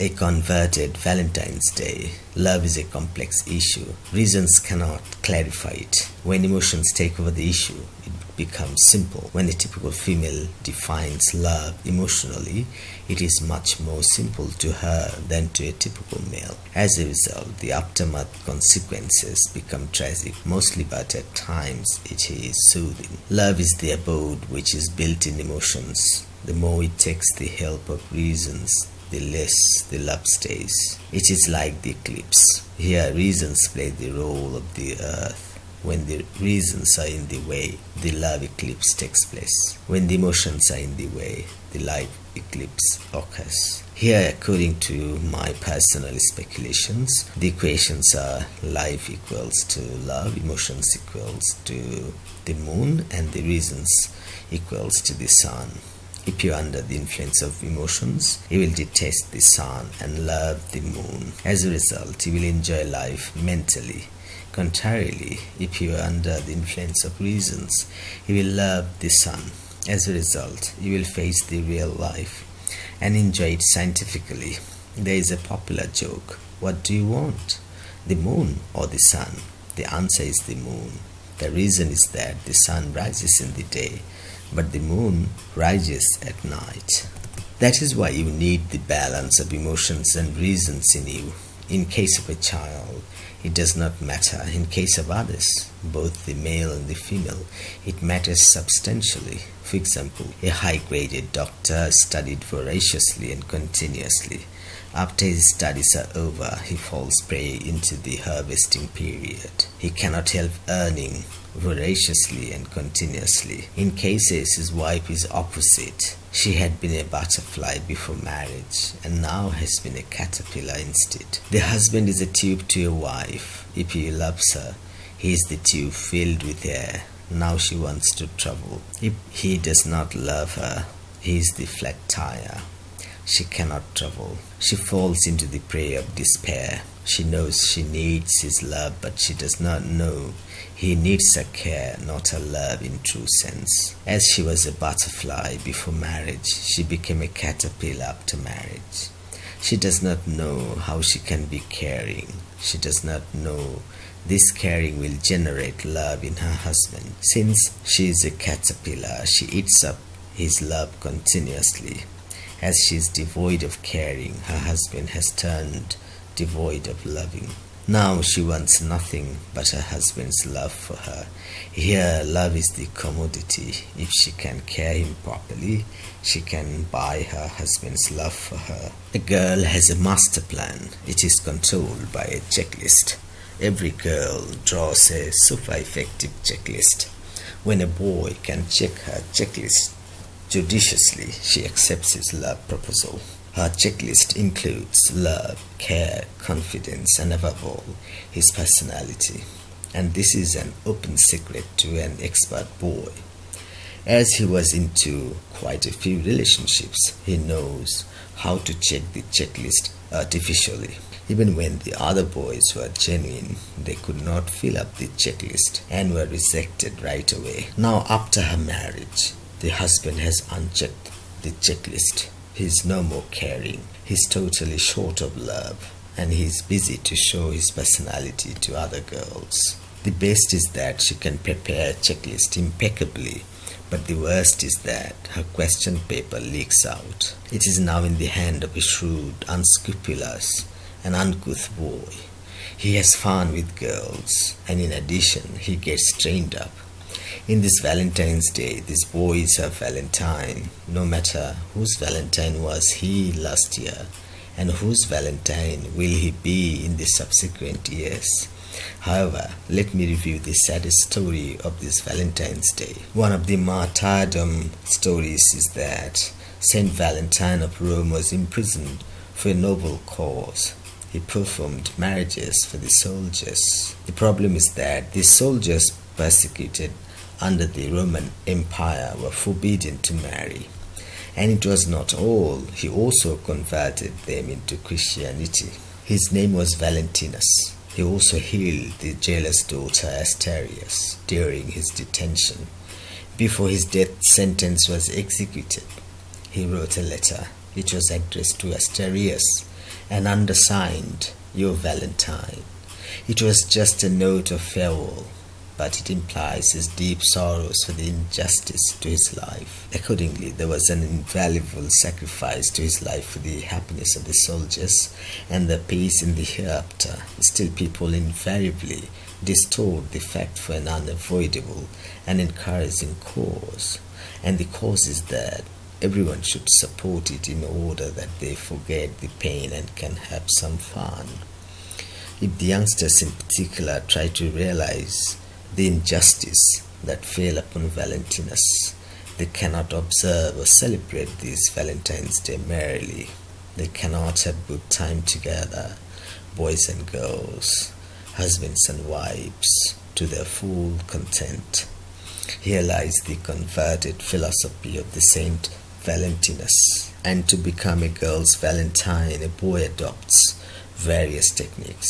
A converted Valentine's Day. Love is a complex issue. Reasons cannot clarify it. When emotions take over the issue, it becomes simple. When a typical female defines love emotionally, it is much more simple to her than to a typical male. As a result, the aftermath consequences become tragic, mostly, but at times it is soothing. Love is the abode which is built in emotions. The more it takes the help of reasons, the less the love stays. It is like the eclipse. Here reasons play the role of the earth. When the reasons are in the way, the love eclipse takes place. When the emotions are in the way, the life eclipse occurs. Here, according to my personal speculations, the equations are life equals to love, emotions equals to the moon, and the reasons equals to the sun. If you are under the influence of emotions, you will detest the sun and love the moon. As a result, you will enjoy life mentally. Contrarily, if you are under the influence of reasons, you will love the sun. As a result, you will face the real life and enjoy it scientifically. There is a popular joke. What do you want? The moon or the sun? The answer is the moon. The reason is that the sun rises in the day, but the moon rises at night. That is why you need the balance of emotions and reasons in you. In case of a child, it does not matter. In case of others, both the male and the female, it matters substantially. For example, a high-graded doctor studied voraciously and continuously. After his studies are over, he falls prey into the harvesting period. He cannot help earning voraciously and continuously. In cases, his wife is opposite. She had been a butterfly before marriage and now has been a caterpillar instead. The husband is a tube to your wife. If he loves her, he is the tube filled with air. Now she wants to travel. If he does not love her, he is the flat tire. She cannot travel. She falls into the prey of despair. She knows she needs his love, but she does not know he needs her care, not her love in true sense. As she was a butterfly before marriage, she became a caterpillar after marriage. She does not know how she can be caring. She does not know this caring will generate love in her husband. Since she is a caterpillar, she eats up his love continuously. As she is devoid of caring, her husband has turned devoid of loving. Now she wants nothing but her husband's love for her. Here, love is the commodity. If she can care him properly, she can buy her husband's love for her. A girl has a master plan. It is controlled by a checklist. Every girl draws a super effective checklist. When a boy can check her checklist judiciously, she accepts his love proposal. Her checklist includes love, care, confidence, and above all, his personality. And this is an open secret to an expert boy. As he was into quite a few relationships, he knows how to check the checklist artificially. Even when the other boys were genuine, they could not fill up the checklist and were rejected right away. Now, after her marriage, the husband has unchecked the checklist. He is no more caring. He is totally short of love, and he is busy to show his personality to other girls. The best is that she can prepare a checklist impeccably, but the worst is that her question paper leaks out. It is now in the hand of a shrewd, unscrupulous, and uncouth boy. He has fun with girls, and in addition, he gets trained up. In this Valentine's Day, this boy is her Valentine, no matter whose Valentine was he last year, and whose Valentine will he be in the subsequent years. However, let me review the saddest story of this Valentine's Day. One of the martyrdom stories is that Saint Valentine of Rome was imprisoned for a noble cause. He performed marriages for the soldiers. The problem is that the soldiers persecuted under the Roman Empire were forbidden to marry. And it was not all, he also converted them into Christianity. His name was Valentinus. He also healed the jailer's daughter Astarias during his detention. Before his death sentence was executed, he wrote a letter. It was addressed to Astarias and undersigned, "Your Valentine." It was just a note of farewell, but it implies his deep sorrows for the injustice to his life. Accordingly, there was an invaluable sacrifice to his life for the happiness of the soldiers and the peace in the hereafter. Still, people invariably distort the fact for an unavoidable and encouraging cause, and the cause is that everyone should support it in order that they forget the pain and can have some fun. If the youngsters in particular try to realize the injustice that fell upon Valentinus, they cannot observe or celebrate this Valentine's Day merrily. They cannot have good time together, boys and girls, husbands and wives, to their full content. Here lies the converted philosophy of the Saint Valentinus. And to become a girl's Valentine, a boy adopts various techniques.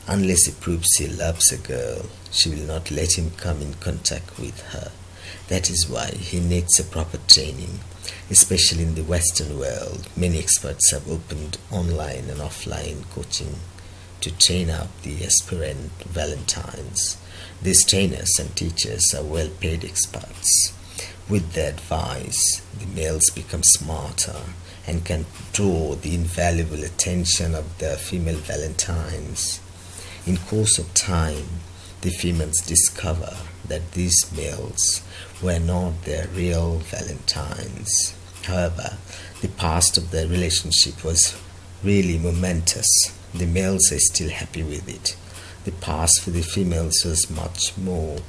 Unless he proves he loves a girl, she will not let him come in contact with her. That is why he needs a proper training. Especially in the Western world, many experts have opened online and offline coaching to train up the aspirant Valentines. These trainers and teachers are well-paid experts. With their advice, the males become smarter and can draw the invaluable attention of their female Valentines. In course of time, the females discover that these males were not their real Valentines. However, the past of their relationship was really momentous. The males are still happy with it. The past for the females was much more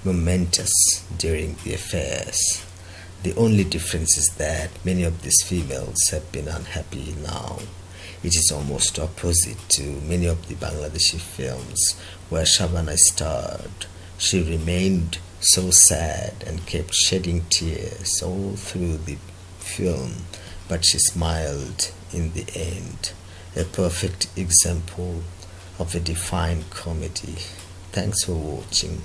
momentous during the affairs. The only difference is that many of these females have been unhappy now. It is almost opposite to many of the Bangladeshi films where Shabana starred. She remained so sad and kept shedding tears all through the film, but she smiled in the end. A perfect example of a defined comedy. Thanks for watching.